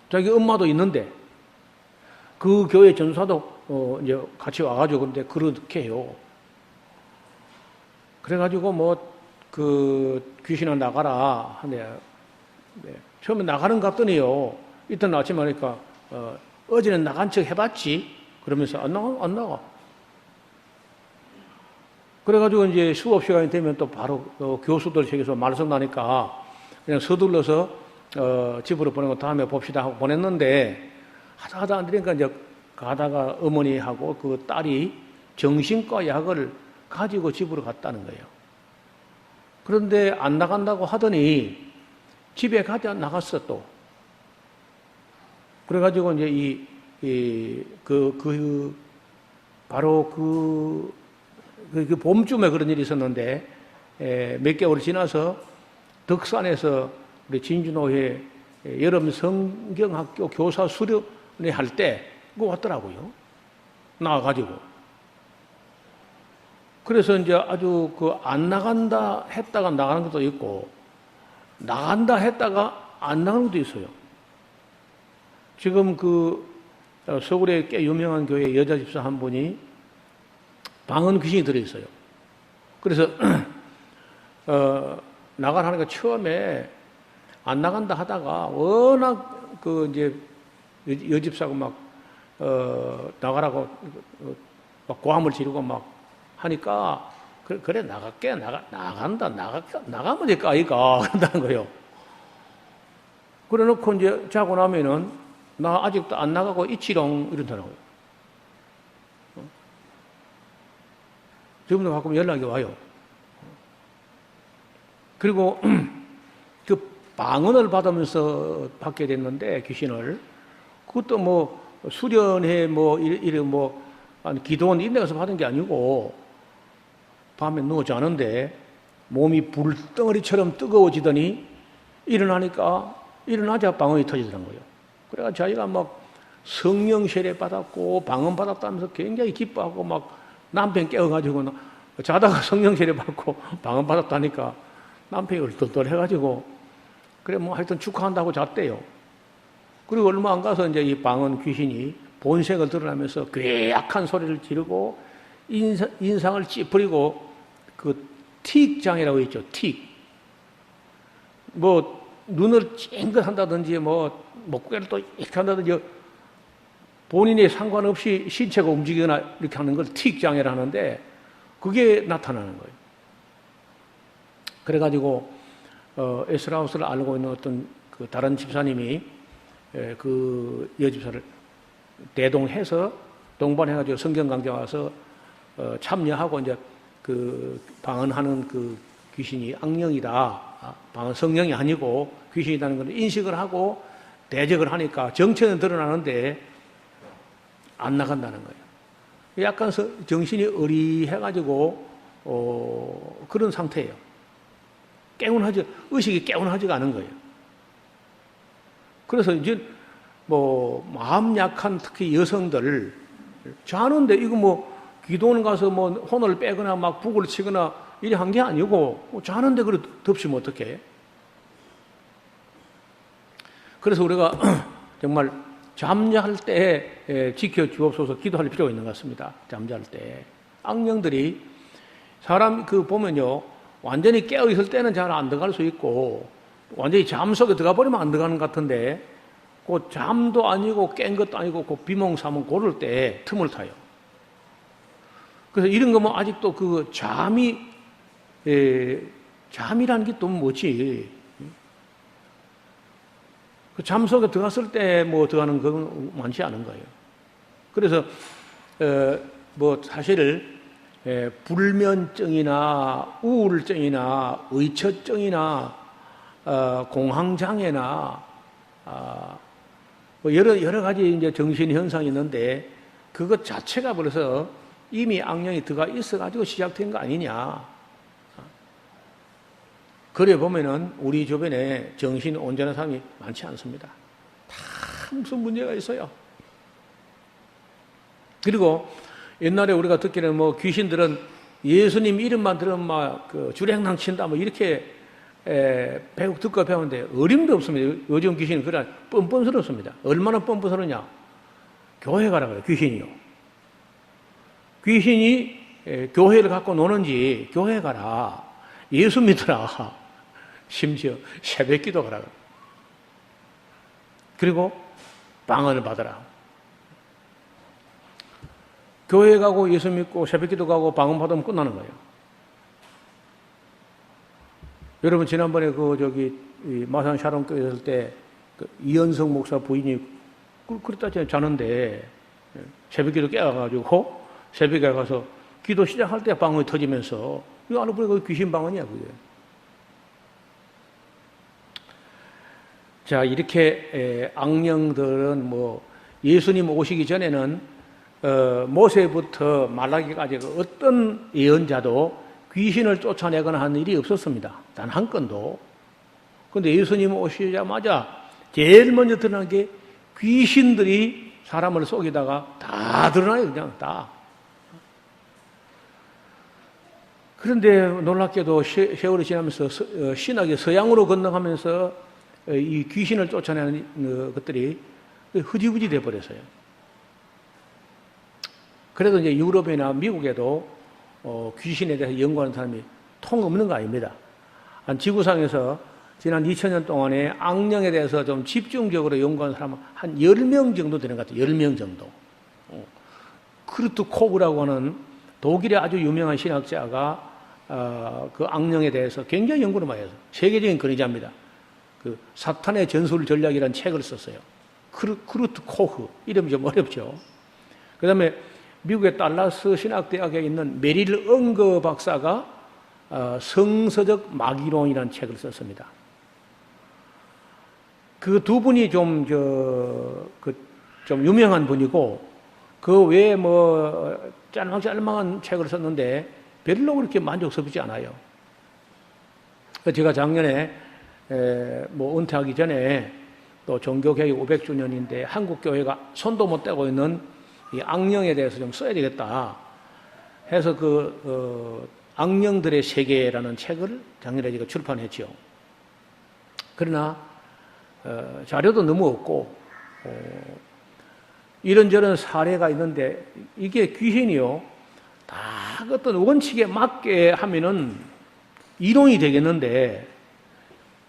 자기 엄마도 있는데 그 교회 전도사도 이제 같이 와가지고 근데 그렇게 해요. 그래가지고 그 귀신아 나가라 하네. 처음에 나가는 것 같더니요. 이튿 아침에 하니까 어제는 나간 척 해봤지. 그러면서 안 나가. 그래가지고 이제 수업 시간이 되면 또 바로 교수들 책에서 말씀 나니까 그냥 서둘러서 집으로 보내고 다음에 봅시다 하고 보냈는데, 하다 안 되니까 이제 가다가 어머니하고 그 딸이 정신과 약을 가지고 집으로 갔다는 거예요. 그런데 안 나간다고 하더니 집에 가지 나갔어 또. 그래가지고 이제 바로 그 봄쯤에 그런 일이 있었는데, 몇 개월 지나서 덕산에서 우리 진주노회 여름 성경학교 교사 수련회 할 때 그거 왔더라고요. 나와가지고. 그래서 이제 아주 안 나간다 했다가 나가는 것도 있고, 나간다 했다가 안 나가는 것도 있어요. 지금 서울에 꽤 유명한 교회 여자 집사 한 분이 방언 귀신이 들어있어요. 그래서 나가라니까 처음에 안 나간다 하다가 워낙 이제 여집사가 막 나가라고 막 고함을 지르고 막 하니까 그래 나갈게 나가면 될까 아이가 그런다는 거예요. 그래놓고 이제 자고 나면은 나 아직도 안 나가고 있지롱 이런다고요. 지금도 가끔 연락이 와요. 그리고 그 방언을 받으면서 받게 됐는데 귀신을, 그것도 수련회 기도원 이런 데 가서 받은 게 아니고 밤에 누워 자는데 몸이 불덩어리처럼 뜨거워지더니 일어나자 방언이 터지더란 거예요. 그래가 자기가 성령 세례 받았고 방언 받았다면서 굉장히 기뻐하고 남편 깨워가지고 자다가 성령 세례 받고 방언 받았다니까 남편이 얼떨떨해가지고 그래 하여튼 축하한다고 잤대요. 그리고 얼마 안 가서 이제 이 방언 귀신이 본색을 드러나면서 괴악한 소리를 지르고 인상을 찌푸리고 틱장애라고 있죠. 틱. 눈을 찡긋 한다든지 목고개를 또 이렇게 한다든지 본인이 상관없이 신체가 움직이거나 이렇게 하는 걸 틱장애를 하는데 그게 나타나는 거예요. 그래가지고 에스라우스를 알고 있는 어떤 다른 집사님이 그 여집사를 대동해서 동반해가지고 성경 강좌 와서 참여하고 이제 방언하는 귀신이 악령이다. 방언 성령이 아니고 귀신이라는 걸 인식을 하고 대적을 하니까 정체는 드러나는데 안 나간다는 거예요. 약간 정신이 어리해가지고 그런 상태예요. 의식이 개운하지가 않은 거예요. 그래서 이제 뭐 마음 약한 특히 여성들 자는데 이거 뭐 기도원 가서 뭐 혼을 빼거나 막 북을 치거나 이래 한 게 아니고 자는데 그래 덮치면 어떡해? 그래서 우리가 정말 잠잘 때 지켜주옵소서 기도할 필요가 있는 것 같습니다. 잠잘 때 악령들이 사람 보면요 완전히 깨어 있을 때는 잘 안 들어갈 수 있고 완전히 잠 속에 들어가 버리면 안 들어가는 것 같은데 그 잠도 아니고 깬 것도 아니고 그 비몽사몽 고를 때 틈을 타요. 그래서 이런 거 뭐 아직도 그 잠이라는 게 또 뭐지? 그 잠 속에 들어갔을 때 뭐 들어가는 건 많지 않은 거예요. 그래서 뭐 사실 불면증이나 우울증이나 의처증이나 공황장애나 뭐 여러 가지 이제 정신 현상이 있는데 그것 자체가 벌써 이미 악령이 들어가 있어가지고 시작된 거 아니냐. 그래 보면은 우리 주변에 정신 온전한 사람이 많지 않습니다. 다 무슨 문제가 있어요. 그리고 옛날에 우리가 듣기는 뭐 귀신들은 예수님 이름만 들으면 막 그 주랭랑 친다 뭐 이렇게 듣고 배우는데 어림도 없습니다. 요즘 귀신은 그래 뻔뻔스럽습니다. 얼마나 뻔뻔스러냐? 교회 가라 그래요. 귀신이요. 귀신이 교회를 갖고 노는지 교회 가라. 예수 믿으라. 심지어 새벽 기도 가라. 그리고 방언을 받아라. 교회 가고 예수 믿고 새벽 기도 가고 방언 받으면 끝나는 거예요. 여러분 지난번에 마산 샤론 교회 있을 때 이현석 목사 부인이 그랬다 자는데 새벽 기도 깨어가지고 새벽에 가서 기도 시작할 때 방언이 터지면서 이거 알고 보니까 귀신 방언이야 그게. 자 이렇게 악령들은 뭐 예수님 오시기 전에는 모세부터 말라기까지 어떤 예언자도 귀신을 쫓아내거나 하는 일이 없었습니다. 단 한 건도. 그런데 예수님 오시자마자 제일 먼저 드러난 게 귀신들이 사람을 속이다가 다 드러나요. 그냥 다. 그런데 놀랍게도 세월이 지나면서 신학이 서양으로 건너가면서 이 귀신을 쫓아내는 것들이 흐지부지 돼버렸어요. 그래도 이제 유럽이나 미국에도 귀신에 대해서 연구하는 사람이 통 없는 거 아닙니다. 한 지구상에서 지난 2000년 동안에 악령에 대해서 좀 집중적으로 연구한 사람은 한 10명 정도 되는 것 같아요. 10명 정도. 크루트 코브라고 하는 독일의 아주 유명한 신학자가 그 악령에 대해서 굉장히 연구를 많이 해서 세계적인 권위자입니다. 그 사탄의 전술 전략이라는 책을 썼어요. 크루트 코흐. 이름이 좀 어렵죠. 그 다음에 미국의 달라스 신학대학에 있는 메릴 엉거 박사가 성서적 마귀론이라는 책을 썼습니다. 그 두 분이 좀 유명한 분이고, 그 외에 뭐, 짤막짤막한 책을 썼는데, 별로 그렇게 만족스럽지 않아요. 제가 작년에, 뭐, 은퇴하기 전에, 또 종교개혁 500주년인데, 한국교회가 손도 못 대고 있는 이 악령에 대해서 좀 써야 되겠다 해서 악령들의 세계라는 책을 작년에 제가 출판했죠. 그러나 자료도 너무 없고 이런저런 사례가 있는데 이게 귀신이요 다 어떤 원칙에 맞게 하면은 이론이 되겠는데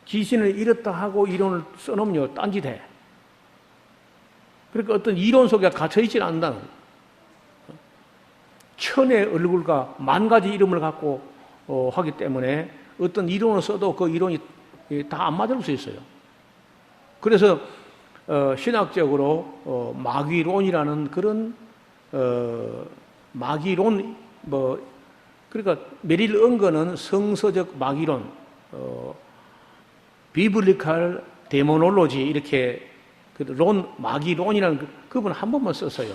귀신을 이렇다 하고 이론을 써놓으면 딴짓해. 그러니까 어떤 이론 속에 갇혀있지 않는다는 거예요. 천의 얼굴과 만 가지 이름을 갖고 하기 때문에 어떤 이론을 써도 그 이론이 다 안 맞을 수 있어요. 그래서 신학적으로 마귀론이라는 그런 마귀론 그러니까 메릴 엉거는 성서적 마귀론 비블리칼 데모놀로지 이렇게 마귀론이라는 그분 한 번만 썼어요.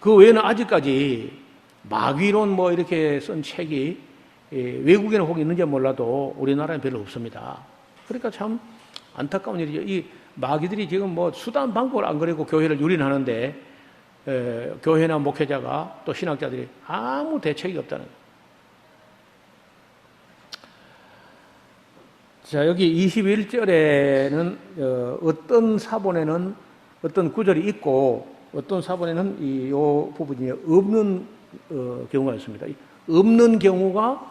그 외에는 아직까지 마귀론 이렇게 쓴 책이 외국에는 혹 있는지 몰라도 우리나라는 별로 없습니다. 그러니까 참 안타까운 일이죠. 이 마귀들이 지금 뭐 수단 방법을 안 그리고 교회를 유린하는데 교회나 목회자가 또 신학자들이 아무 대책이 없다는 거예요. 자, 여기 21절에는 어떤 사본에는 어떤 구절이 있고 어떤 사본에는 이 부분이 없는 경우가 있습니다. 없는 경우가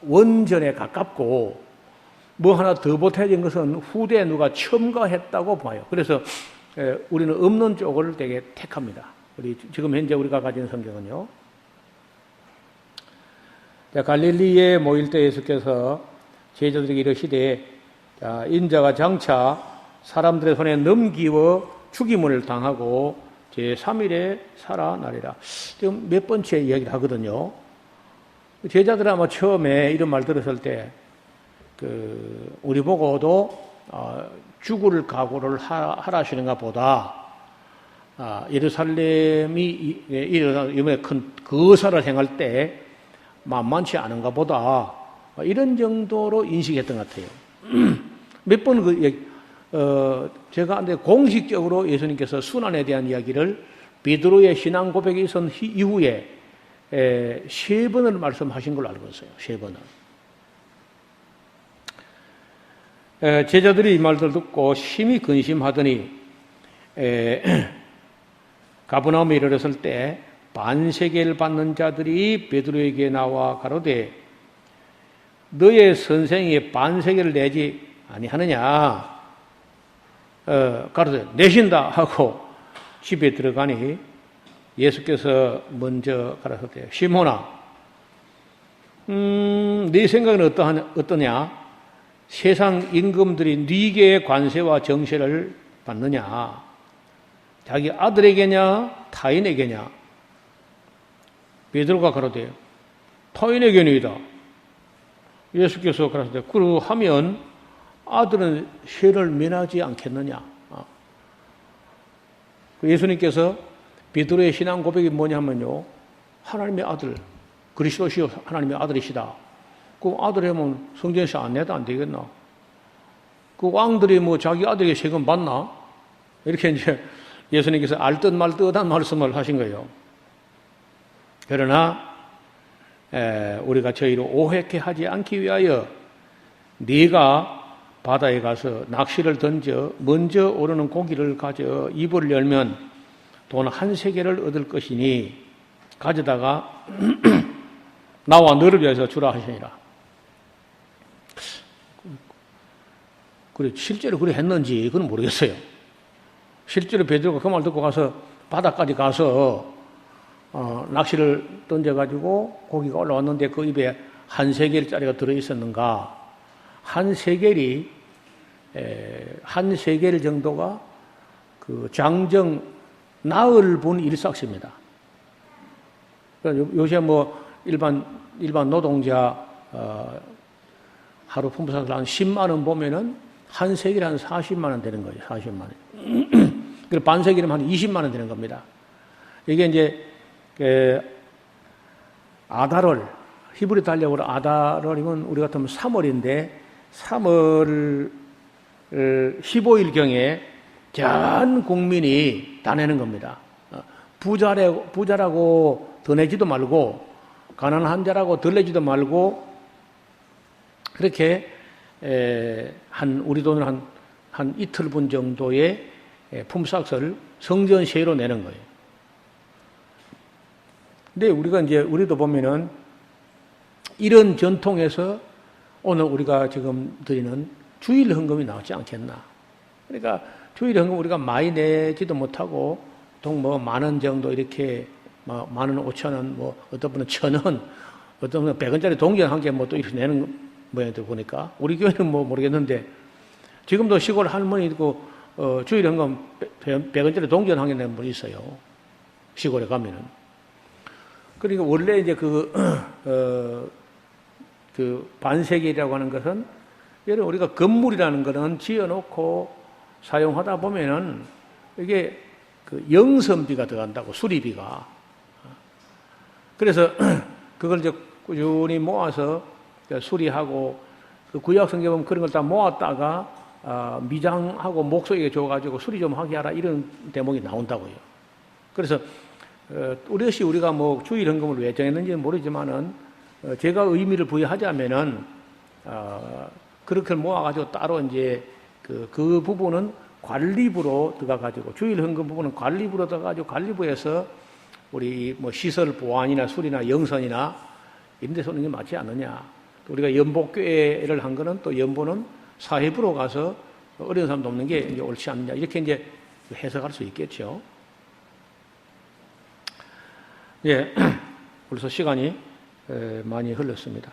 원전에 가깝고 뭐 하나 더 보태진 것은 후대에 누가 첨가했다고 봐요. 그래서 우리는 없는 쪽을 되게 택합니다. 지금 현재 우리가 가진 성경은요. 자, 갈릴리에 모일 때 예수께서 제자들에게 이르시되 인자가 장차 사람들의 손에 넘기워 죽임을 당하고 제3일에 살아나리라. 지금 몇 번째 이야기를 하거든요. 제자들은 아마 처음에 이런 말 들었을 때 우리 보고도 죽을 각오를 하라시는가 보다 예루살렘이 이번에 큰 거사를 행할 때 만만치 않은가 보다 이런 정도로 인식했던 것 같아요. 몇 번 제가 공식적으로 예수님께서 순환에 대한 이야기를 베드로의 신앙 고백이 있은 이후에 3번을 말씀하신 걸로 알고 있어요. 3번을. 제자들이 이 말들 듣고 심히 근심하더니 가버나움에 이르렀을 때 반세계를 받는 자들이 베드로에게 나와 가로되 너의 선생이 반세계를 내지 아니하느냐 가로되 내신다 하고 집에 들어가니 예수께서 먼저 가라사대 시몬아 네 생각은 어떠냐 세상 임금들이 네게 관세와 정세를 받느냐 자기 아들에게냐 타인에게냐 베드로가 가로되 타인에게니이다. 예수께서 가라사대 그러하면 아들은 세를 면하지 않겠느냐. 예수님께서 베드로의 신앙 고백이 뭐냐면요 하나님의 아들 그리스도시요 하나님의 아들이시다. 그 아들이면 성전에서 안 내도 안 되겠나? 그 왕들이 뭐 자기 아들에게 세금 받나? 이렇게 이제 예수님께서 알듯 말듯한 말씀을 하신 거예요. 그러나 우리가 저희를 오해케 하지 않기 위하여 네가 바다에 가서 낚시를 던져 먼저 오르는 고기를 가져 입을 열면 돈 1세겔을 얻을 것이니 가져다가 나와 너를 위해서 주라 하시니라. 그래 실제로 그래 했는지 그건 모르겠어요. 실제로 베드로가 그 말 듣고 가서 바다까지 가서 낚시를 던져가지고 고기가 올라왔는데 그 입에 1세겔짜리가 들어있었는가? 1세겔이 1세겔 정도가 그 장정 나흘 분 일삭시입니다. 요새 뭐 일반 노동자 하루 품삯을 한 10만 원 보면은 1세겔 한 40만 원 되는 거예요. 40만 원. 그리고 반세겔이면 한 20만 원 되는 겁니다. 이게 이제 아달월 히브리 달력으로 아달월이면 우리 같으면 3월인데 3월 15일경에 전 국민이 다 내는 겁니다. 부자라고 더 내지도 말고 가난한 자라고 덜 내지도 말고 그렇게 우리 돈으로 한 이틀 분 정도의 품삯을 성전세로 내는 거예요. 근데 우리도 보면은 이런 전통에서 오늘 우리가 지금 드리는 주일 헌금이 나오지 않겠나. 그러니까 주일 헌금 우리가 많이 내지도 못하고 보통 뭐 10,000원 정도 이렇게 10,000원, 5,000원, 뭐 어떤 분은 1,000원, 어떤 분은 100원짜리 동전 한 개 뭐 또 이렇게 내는 모양들 보니까 우리 교회는 뭐 모르겠는데 지금도 시골 할머니 있고 주일 헌금 100원짜리 동전 한 개 내는 분이 있어요. 시골에 가면은. 그러니까 원래 이제 그 반세겔이라고 하는 것은 예를 우리가 건물이라는 것은 지어놓고 사용하다 보면은 이게 그 영선비가 들어간다고 수리비가. 그래서 그걸 이제 꾸준히 모아서 수리하고 그 구약 성경 보면 그런 걸 다 모았다가 미장하고 목소리에 줘가지고 수리 좀 하게 하라 이런 대목이 나온다고요. 그래서 뚜렷이 우리가 뭐 주일 헌금을 왜 정했는지는 모르지만은 제가 의미를 부여하자면은 그렇게 모아가지고 따로 이제 그 부분은 관리부로 들어가가지고 주일 헌금 부분은 관리부로 들어가가지고 관리부에서 우리 뭐 시설 보안이나 수리나 영선이나 이런 데서 오는 게 맞지 않느냐. 또 우리가 연복교회를 한 거는 또 연보는 사회부로 가서 어려운 사람 돕는 게 이제 옳지 않느냐. 이렇게 이제 해석할 수 있겠죠. 예, 벌써 시간이 많이 흘렀습니다.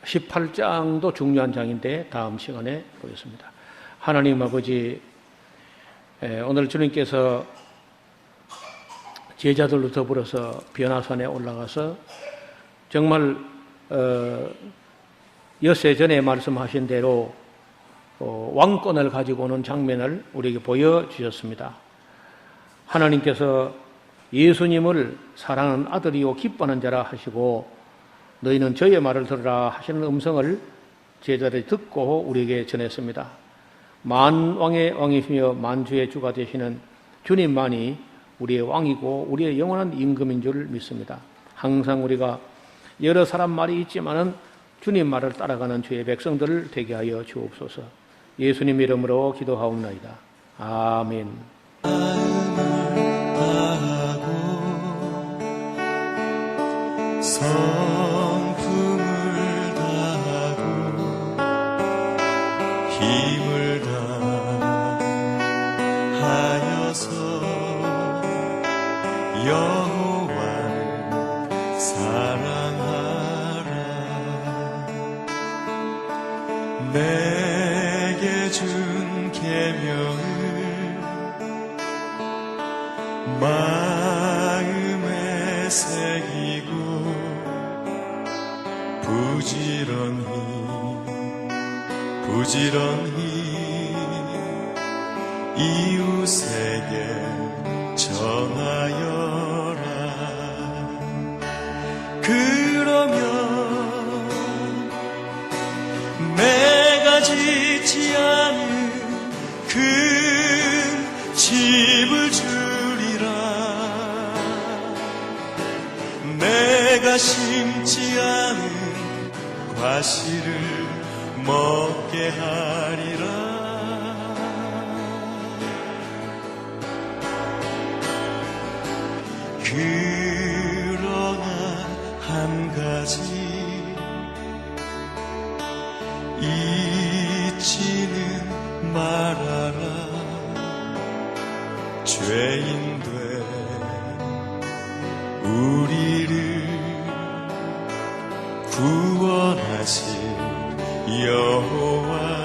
18장도 중요한 장인데 다음 시간에 보겠습니다. 하나님 아버지, 오늘 주님께서 제자들로 더불어서 변화산에 올라가서 정말 엿새 전에 말씀하신 대로 왕권을 가지고 오는 장면을 우리에게 보여주셨습니다. 하나님께서 예수님을 사랑하는 아들이요 기뻐하는 자라 하시고 너희는 저의 말을 들으라 하시는 음성을 제자들이 듣고 우리에게 전했습니다. 만왕의 왕이시며 만주의 주가 되시는 주님만이 우리의 왕이고 우리의 영원한 임금인 줄 믿습니다. 항상 우리가 여러 사람 말이 있지만은 주님 말을 따라가는 주의 백성들을 되게 하여 주옵소서. 예수님 이름으로 기도하옵나이다. 아멘. 성품을 다하고 힘을 다하여서 여호와를 사랑하라. 내게 준 계명을 마음에 새기고 부지런히 이웃에게 전하여라. 그러면 내가 짓지 않은 큰 집을 주리라. 내가 심지 않은 과실을 먹게 하리라. 그러나 한 가지 잊지는 말아라. 죄인 된 우리를 구원하신 여호와